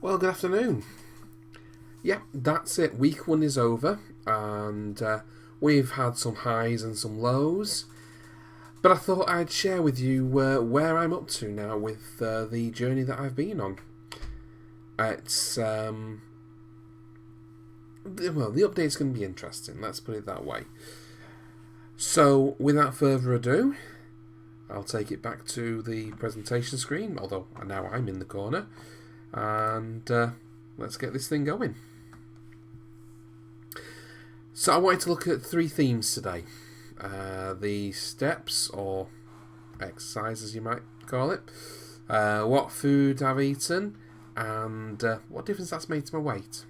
Well, good afternoon. Yeah, that's it. Week one is over, and we've had some highs and some lows. But I thought I'd share with you where I'm up to now with the journey that I've been on. It's the update's going to be interesting. Let's put it that way. So, without further ado, I'll take it back to the presentation screen. Although now I'm in the corner, and let's get this thing going. So I wanted to look at three themes today. The steps, or exercise as you might call it, what food I've eaten, and what difference that's made to my weight.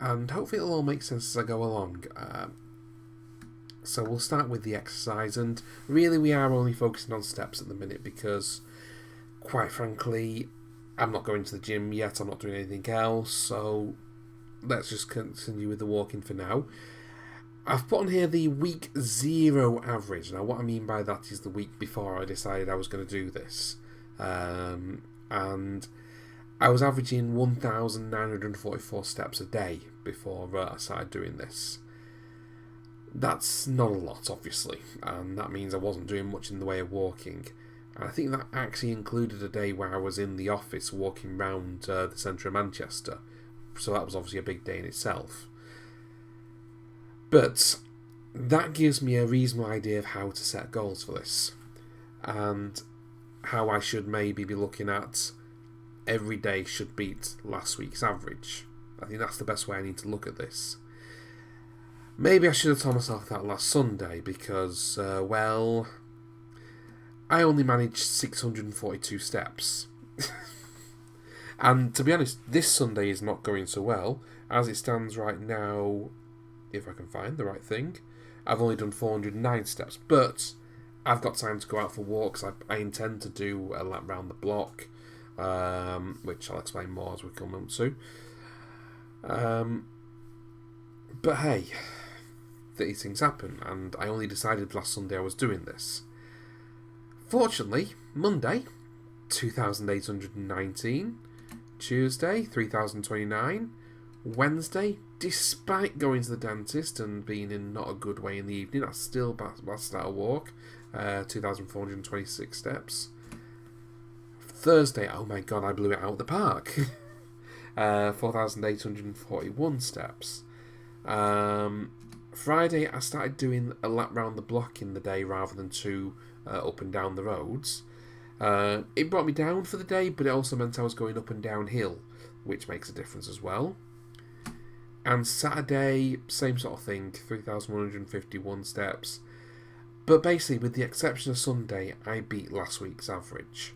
And hopefully it'll all make sense as I go along. So we'll start with the exercise, and really we are only focusing on steps at the minute because, quite frankly, I'm not going to the gym yet, I'm not doing anything else, so let's just continue with the walking for now. I've put on here the week 0 average. Now what I mean by that is the week before I decided I was going to do this. And I was averaging 1,944 steps a day before I started doing this. That's not a lot, obviously, and that means I wasn't doing much in the way of walking. And I think that actually included a day where I was in the office walking around the centre of Manchester, so that was obviously a big day in itself. But that gives me a reasonable idea of how to set goals for this, and how I should maybe be looking at every day should beat last week's average. I think that's the best way I need to look at this. Maybe I should have told myself that last Sunday because, I only managed 642 steps. And to be honest, this Sunday is not going so well. As it stands right now, if I can find the right thing, I've only done 409 steps. But I've got time to go out for walks. I intend to do a lap round the block, which I'll explain more as we come up to. But hey, these things happen, and I only decided last Sunday I was doing this. Fortunately, Monday, 2,819, Tuesday, 3,029, Wednesday, despite going to the dentist and being in not a good way in the evening, I still lasted out a walk, 2,426 steps. Thursday, oh my god, I blew it out of the park. 4,841 steps. Friday, I started doing a lap round the block in the day rather than 2 up and down the roads. It brought me down for the day, but it also meant I was going up and down hill, which makes a difference as well. And Saturday, same sort of thing, 3,151 steps. But basically, with the exception of Sunday, I beat last week's average.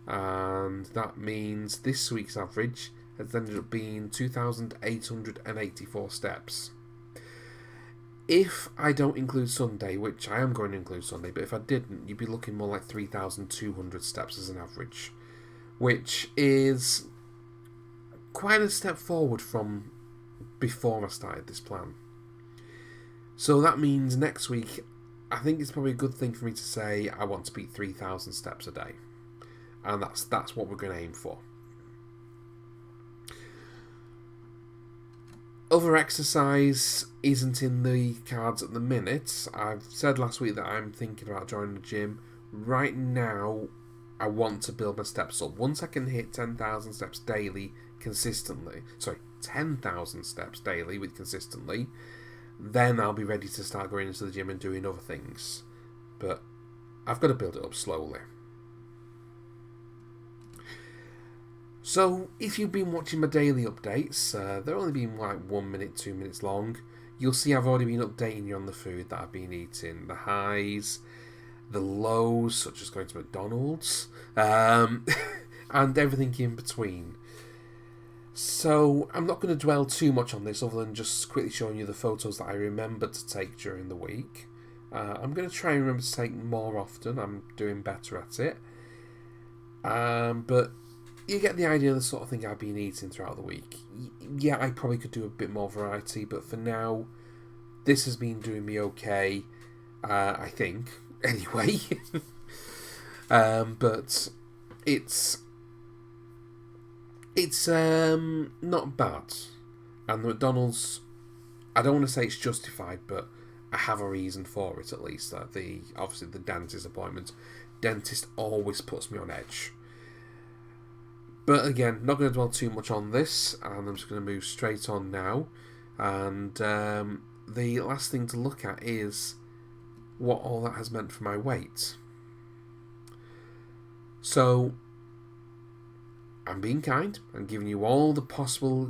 And that means this week's average has ended up being 2,884 steps. If I don't include Sunday, which I am going to include Sunday, but if I didn't, you'd be looking more like 3,200 steps as an average, which is quite a step forward from before I started this plan. So that means next week, I think it's probably a good thing for me to say I want to beat 3,000 steps a day, and that's what we're going to aim for. Other exercise isn't in the cards at the minute. I've said last week that I'm thinking about joining the gym. Right now, I want to build my steps up. Once I can hit 10,000 steps daily consistently, 10,000 steps daily with consistently, then I'll be ready to start going into the gym and doing other things. But I've got to build it up slowly. So, if you've been watching my daily updates, they've only been like 1 minute, 2 minutes long, you'll see I've already been updating you on the food that I've been eating, the highs, the lows, such as going to McDonald's, and everything in between. So, I'm not going to dwell too much on this other than just quickly showing you the photos that I remembered to take during the week. I'm going to try and remember to take more often, I'm doing better at it. But you get the idea of the sort of thing I've been eating throughout the week. Yeah, I probably could do a bit more variety, but for now, this has been doing me okay, I think, anyway. But it's It's not bad. And the McDonald's, I don't want to say it's justified, but I have a reason for it at least. Obviously the dentist appointment. Dentist always puts me on edge. But again, not going to dwell too much on this, and I'm just going to move straight on now. And the last thing to look at is what all that has meant for my weight. So, I'm being kind. I'm giving you all the possible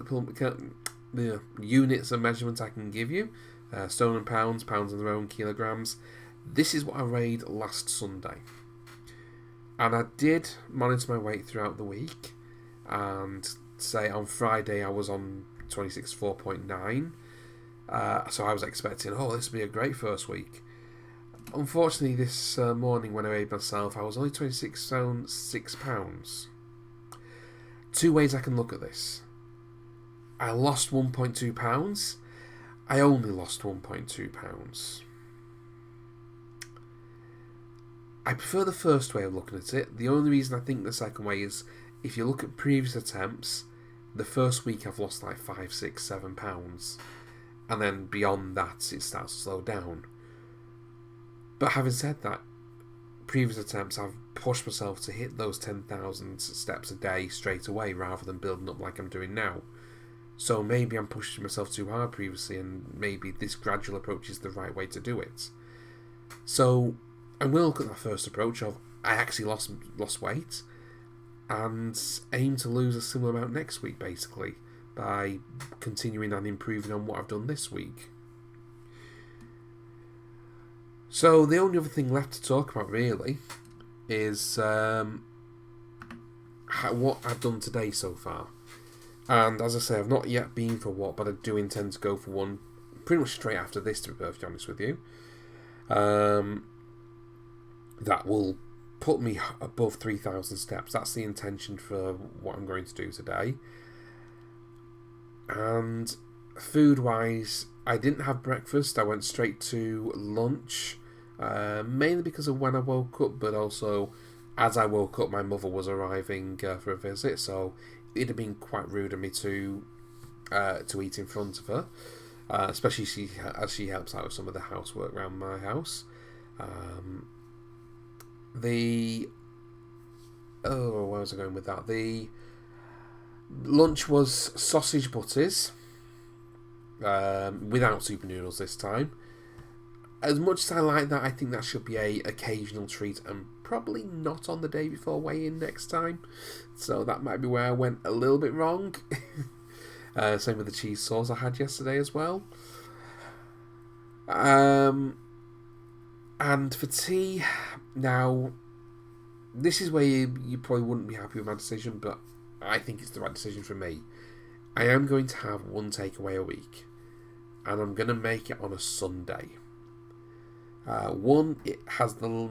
units of measurement I can give you. Stone and pounds, pounds in their own, kilograms. This is what I weighed last Sunday. And I did monitor my weight throughout the week. And say on Friday I was on 26.4.9. So I was expecting, this will be a great first week. Unfortunately, this morning when I weighed myself, I was only 26 stone 6 pounds. Two ways I can look at this. I lost 1.2 pounds. I only lost 1.2 pounds. I prefer the first way of looking at it. The only reason I think the second way is if you look at previous attempts, the first week I've lost like 5, 6, 7 pounds. And then beyond that, it starts to slow down. But having said that, previous attempts I've pushed myself to hit those 10,000 steps a day straight away rather than building up like I'm doing now. So maybe I'm pushing myself too hard previously, and maybe this gradual approach is the right way to do it. So I'm going to look at that first approach of I actually lost weight and aim to lose a similar amount next week, basically, by continuing and improving on what I've done this week. So the only other thing left to talk about really is what I've done today so far. And as I say, I've not yet been for a walk, but I do intend to go for one pretty much straight after this, to be perfectly honest with you. That will put me above 3,000 steps. That's the intention for what I'm going to do today. And food-wise, I didn't have breakfast. I went straight to lunch. Mainly because of when I woke up, but also as I woke up my mother was arriving for a visit, so it'd have been quite rude of me to eat in front of her, especially as she helps out with some of the housework around my house. Where was I going with that? The lunch was sausage butties without super noodles this time. As much as I like that, I think that should be a occasional treat and probably not on the day before weigh-in next time. So that might be where I went a little bit wrong. Same with the cheese sauce I had yesterday as well. And for tea, now, this is where you probably wouldn't be happy with my decision, but I think it's the right decision for me. I am going to have one takeaway a week, and I'm going to make it on a Sunday. One, it has the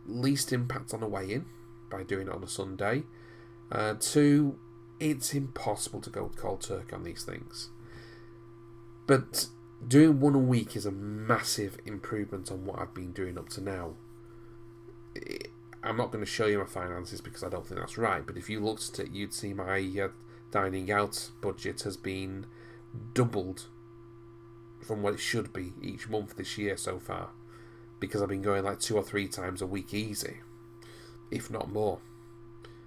least impact on a weigh-in by doing it on a Sunday. Two, it's impossible to go cold turkey on these things. But doing one a week is a massive improvement on what I've been doing up to now. I'm not going to show you my finances because I don't think that's right, but if you looked at it, you'd see my dining out budget has been doubled from what it should be each month this year so far. Because I've been going like 2 or 3 times a week easy, if not more.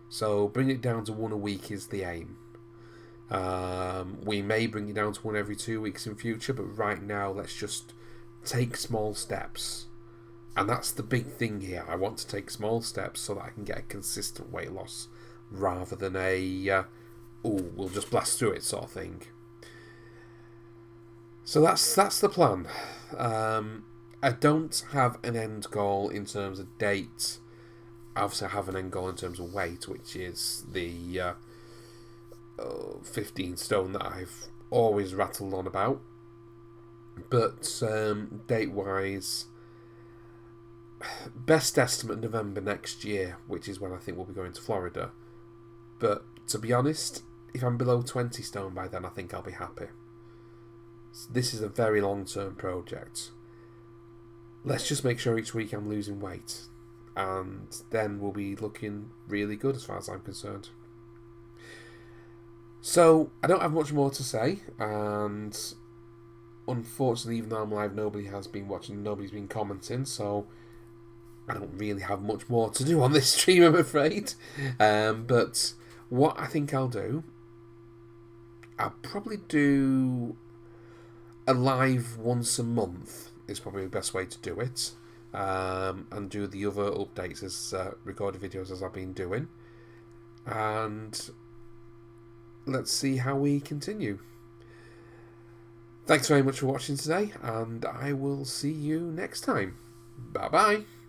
So bringing it down to one a week is the aim. We may bring it down to one every 2 weeks in future, but right now let's just take small steps. And that's the big thing here. I want to take small steps so that I can get a consistent weight loss rather than we'll just blast through it sort of thing. So that's the plan. I don't have an end goal in terms of date. Obviously, I have an end goal in terms of weight, which is the 15 stone that I've always rattled on about. But date-wise, best estimate November next year, which is when I think we'll be going to Florida. But to be honest, if I'm below 20 stone by then, I think I'll be happy. This is a very long-term project. Let's just make sure each week I'm losing weight, and then we'll be looking really good as far as I'm concerned. So I don't have much more to say, and unfortunately, even though I'm live, nobody has been watching, nobody's been commenting, so I don't really have much more to do on this stream, I'm afraid. But what I think I'll do, I'll probably do a live once a month is probably the best way to do it. And do the other updates as recorded videos as I've been doing. And let's see how we continue. Thanks very much for watching today, and I will see you next time. Bye bye.